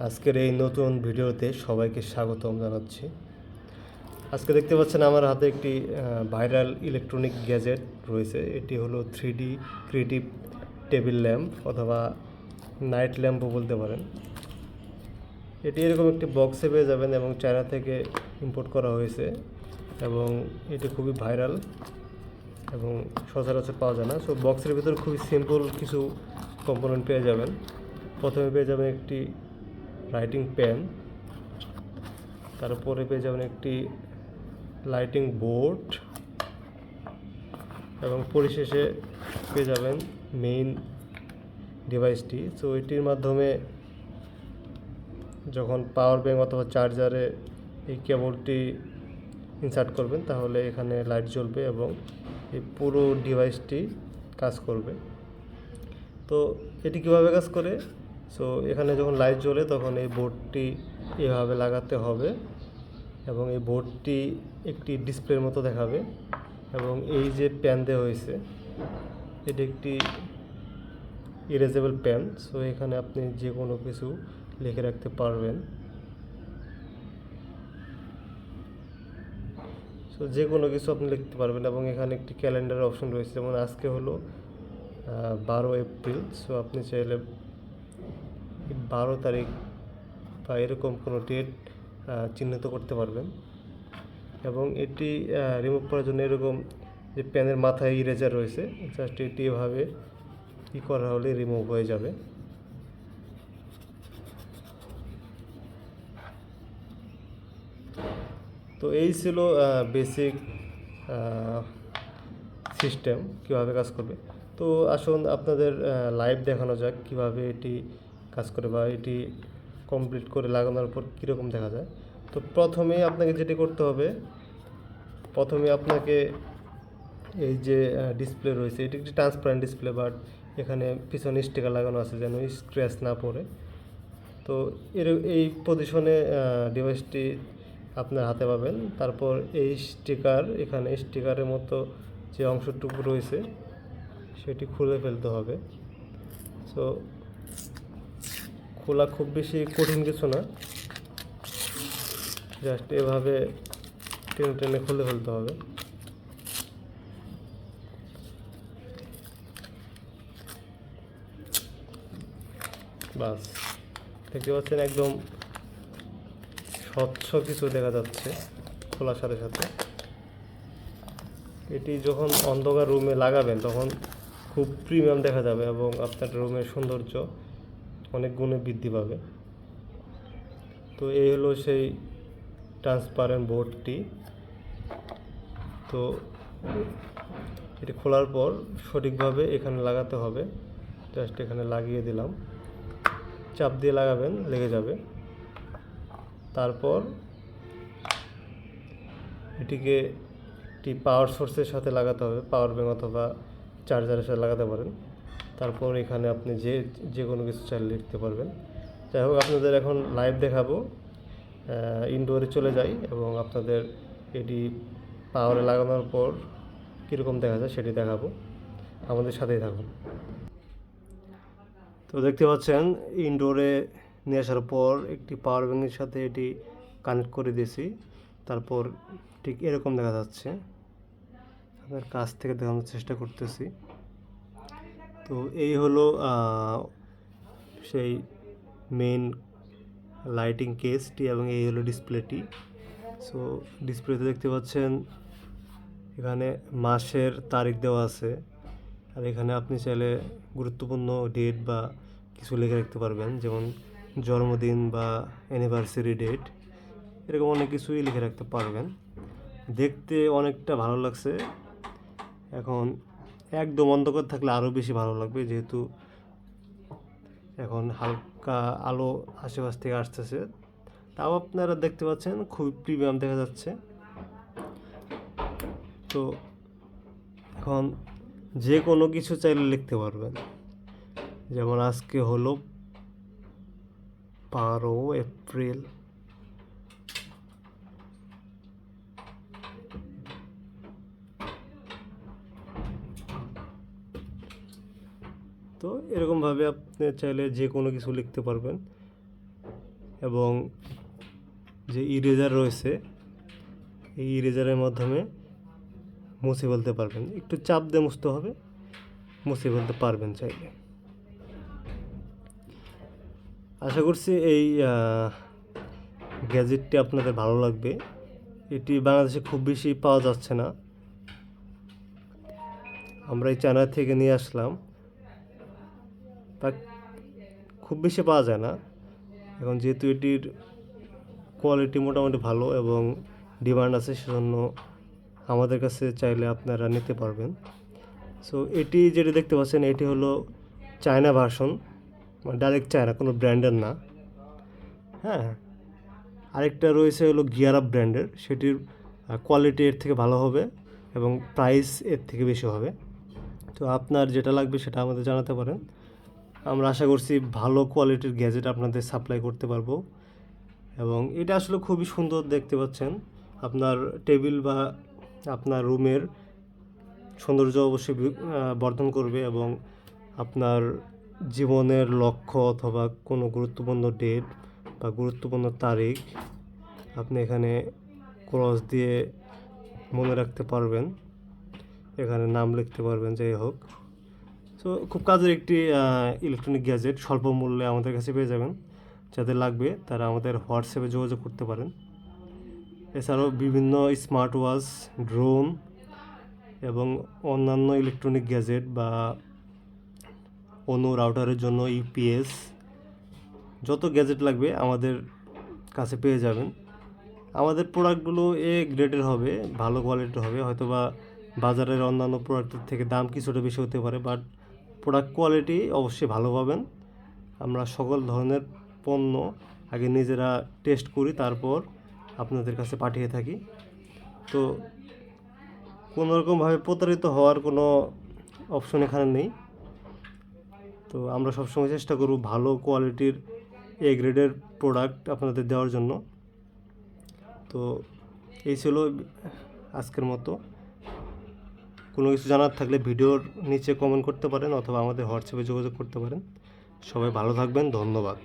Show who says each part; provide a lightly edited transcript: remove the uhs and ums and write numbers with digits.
Speaker 1: আজকের এই নতুন ভিডিওতে সবাইকে স্বাগতম জানাচ্ছি। আজকে দেখতে পাচ্ছেন আমার হাতে একটি ভাইরাল ইলেকট্রনিক গ্যাজেট রয়েছে। এটি হলো 3D ক্রিয়েটিভ টেবিল ল্যাম্প অথবা নাইট ল্যাম্পও বলতে পারেন। এটি এরকম একটি বক্সে পেয়ে যাবেন এবং চায়না থেকে ইম্পোর্ট করা হয়েছে এবং এটি খুবই ভাইরাল এবং সচরাচর পাওয়া যায় না। সো বক্সের ভিতরে খুবই সিম্পল কিছু কম্পোনেন্ট পেয়ে যাবেন। প্রথমে পেয়ে যাবেন একটি রাইটিং পেন, তারপরে পেয়ে যাবেন একটি লাইটিং বোর্ড এবং পরিশেষে পেয়ে যাবেন মেইন ডিভাইসটি। সো এটির মাধ্যমে যখন পাওয়ার ব্যাঙ্ক অথবা চার্জারে এই কেবলটি ইনসার্ট করবেন তাহলে এখানে লাইট জ্বলবে এবং এই পুরো ডিভাইসটি কাজ করবে। তো এটি কীভাবে কাজ করে? সো এখানে যখন লাইট জ্বলে তখন এই বোর্ডটি এভাবে লাগাতে হবে এবং এই বোর্ডটি একটি ডিসপ্লের মতো দেখাবে এবং এই যে পেন দেওয়া হয়েছে এটি একটি ইরেজেবল পেন। সো এখানে আপনি যে কোনো কিছু লিখে রাখতে পারবেন। সো যে কোনো কিছু আপনি লিখতে পারবেন এবং এখানে একটি ক্যালেন্ডার অপশন রয়েছে, যেমন আজকে হলো 12 এপ্রিল। সো আপনি চাইলে 12 তারিখ বা এরকম কোনো ডেট চিহ্নিত করতে পারবেন এবং এটি রিমুভ করার জন্য এরকম যে পেনের মাথায় ইরেজার রয়েছে, জাস্ট এটি এভাবে করা হলে রিমুভ হয়ে যাবে। তো এই ছিল বেসিক সিস্টেম কীভাবে কাজ করবে। তো আসুন আপনাদের লাইভ দেখানো যাক কীভাবে এটি কাজ করে বা এটি কমপ্লিট করে লাগানোর পর কীরকম দেখা যায়। তো প্রথমেই আপনাকে যেটি করতে হবে, প্রথমে আপনাকে এই যে ডিসপ্লে রয়েছে এটি একটি ট্রান্সপারেন্ট ডিসপ্লে, বাট এখানে পিছনে স্টিকার লাগানো আছে যেন স্ক্র্যাচ না পড়ে। তো এই পজিশনে ডিভাইসটি আপনার হাতে পাবেন। তারপর এই স্টিকার, এখানে স্টিকারের মতো যে অংশটুকু রয়েছে সেটি খুলে ফেলতে হবে। সো খোলা খুব বেশি কঠিন কিছু না, জাস্ট এভাবে টেনে টেনে খুলে ফেলতে হবে। বাস, দেখতে পাচ্ছেন একদম স্বচ্ছ কিছু দেখা যাচ্ছে খোলার সাথে সাথে। এটি যখন অন্ধকার রুমে লাগাবেন তখন খুব প্রিমিয়াম দেখা যাবে এবং আপনার রুমের সৌন্দর্য অনেক গুণে বৃদ্ধি পাবে। তো এই হলো সেই ট্রান্সপারেন্ট বোর্ডটি। তো এটি খোলার পর সঠিকভাবে এখানে লাগাতে হবে। জাস্ট এখানে লাগিয়ে দিলাম, চাপ দিয়ে লাগাবেন, লেগে যাবে। তারপর এটিকে একটি পাওয়ার সোর্সের সাথে লাগাতে হবে, পাওয়ার ব্যাঙ্ক অথবা চার্জারের সাথে লাগাতে পারেন। তারপর এখানে আপনি যে কোনো কিছু চাইলে লিখতে পারবেন। যাই হোক, আপনাদের এখন লাইভ দেখাবো। ইনডোরে চলে যাই এবং আপনাদের এটি পাওয়ারে লাগানোর পর কীরকম দেখা যায় সেটি দেখাবো। আমাদের সাথেই থাকুন। তো দেখতে পাচ্ছেন ইনডোরে নিয়ে আসার পর একটি পাওয়ার ব্যাঙ্কের সাথে এটি কানেক্ট করে দিয়েছি। তারপর ঠিক এরকম দেখা যাচ্ছে, আপনার কাছ থেকে দেখানোর চেষ্টা করতেছি। তো এই হলো সেই মেইন লাইটিং কেসটি এবং এই হলো ডিসপ্লেটি। সো ডিসপ্লেতে দেখতে পাচ্ছেন এখানে মাসের তারিখ দেওয়া আছে, আর এখানে আপনি চাইলে গুরুত্বপূর্ণ ডেট বা কিছু লিখে রাখতে পারবেন, যেমন জন্মদিন বা অ্যানিভার্সারি ডেট, এরকম অনেক কিছুই লিখে রাখতে পারবেন। দেখতে অনেকটা ভালো লাগছে। এখন একদম অন্ধকার থাকলে আরও বেশি ভালো লাগবে, যেহেতু এখন হালকা আলো আশেপাশ থেকে আসতেছে। তাও আপনারা দেখতে পাচ্ছেন খুব প্রিমিয়াম দেখা যাচ্ছে। তো এখন যে কোনো কিছু চাইলে লিখতে পারবেন, যেমন আজকে হলো 12 এপ্রিল। তো এরকমভাবে আপনি চাইলে যে কোনো কিছু লিখতে পারবেন। এবং যে ইরেজার রয়েছে এই ইরেজারের মাধ্যমে মুছে ফেলতে পারবেন। একটু চাপ দিয়ে মুছতে হবে, মুছে ফেলতে পারবেন চাইলে। আশা করছি এই গ্যাজেটটি আপনাদের ভালো লাগবে। এটি বাংলাদেশে খুব বেশি পাওয়া যাচ্ছে না, আমরা এই চায়না থেকে নিয়ে আসলাম, তা খুব বেশি পাওয়া যায় না। এখন যেহেতু এটির কোয়ালিটি মোটামুটি ভালো এবং ডিমান্ড আছে, সেজন্য আমাদের কাছে চাইলে আপনারা নিতে পারবেন। সো এটি যেটি দেখতে পাচ্ছেন এটি হলো চায়না ভার্সন, মানে ডাইরেক্ট চায়না, কোনো ব্র্যান্ডের না। হ্যাঁ, আরেকটা রয়েছে হলো গিয়ার আপ ব্র্যান্ডের, সেটির কোয়ালিটি এর থেকে ভালো হবে এবং প্রাইস এর থেকে বেশি হবে। তো আপনার যেটা লাগবে সেটা আমাদের জানাতে পারেন, আমরা আশা করছি ভালো কোয়ালিটির গ্যাজেট আপনাদের সাপ্লাই করতে পারবো। এবং এটা আসলে খুবই সুন্দর, দেখতে পাচ্ছেন আপনার টেবিল বা আপনার রুমের সৌন্দর্য অবশ্যই বর্ধন করবে এবং আপনার জীবনের লক্ষ্য অথবা কোনো গুরুত্বপূর্ণ ডেট বা গুরুত্বপূর্ণ তারিখ আপনি এখানে ক্রস দিয়ে মনে রাখতে পারবেন, এখানে নাম লিখতে পারবেন, যাই হোক। সো খুব কাজের একটি ইলেকট্রনিক গ্যাজেট, স্বল্প মূল্যে আমাদের কাছে পেয়ে যাবেন। যাদের লাগবে তারা আমাদের হোয়াটসঅ্যাপে যোগাযোগ করতে পারেন। এছাড়াও বিভিন্ন স্মার্ট ওয়াচ, ড্রোন এবং অন্যান্য ইলেকট্রনিক গ্যাজেট বা অনু রাউটারের জন্য ইউপিএস, যত গ্যাজেট লাগবে আমাদের কাছে পেয়ে যাবেন। আমাদের প্রোডাক্টগুলো এ গ্রেডের হবে, ভালো কোয়ালিটির হবে। হয়তোবা বাজারের অন্যান্য প্রোডাক্টের থেকে দাম কিছুটা বেশি হতে পারে, বাট প্রোডাক্ট কোয়ালিটি অবশ্যই ভালো পাবেন। আমরা সকল ধরনের পণ্য আগে নিজেরা টেস্ট করি, তারপর আপনাদের কাছে পাঠিয়ে থাকি। তো কোনোরকমভাবে প্রতারিত হওয়ার কোনো অপশন এখানে নেই। তো আমরা সবসময় চেষ্টা করব ভালো কোয়ালিটির এ গ্রেডের প্রোডাক্ট আপনাদের দেওয়ার জন্য। তো এই ছিল আজকের মতো। কোনো কিছু জানার থাকলে ভিডিওর নিচে কমেন্ট করতে পারেন অথবা আমাদের হোয়াটসঅ্যাপে যোগাযোগ করতে পারেন। সবাই ভালো থাকবেন, ধন্যবাদ।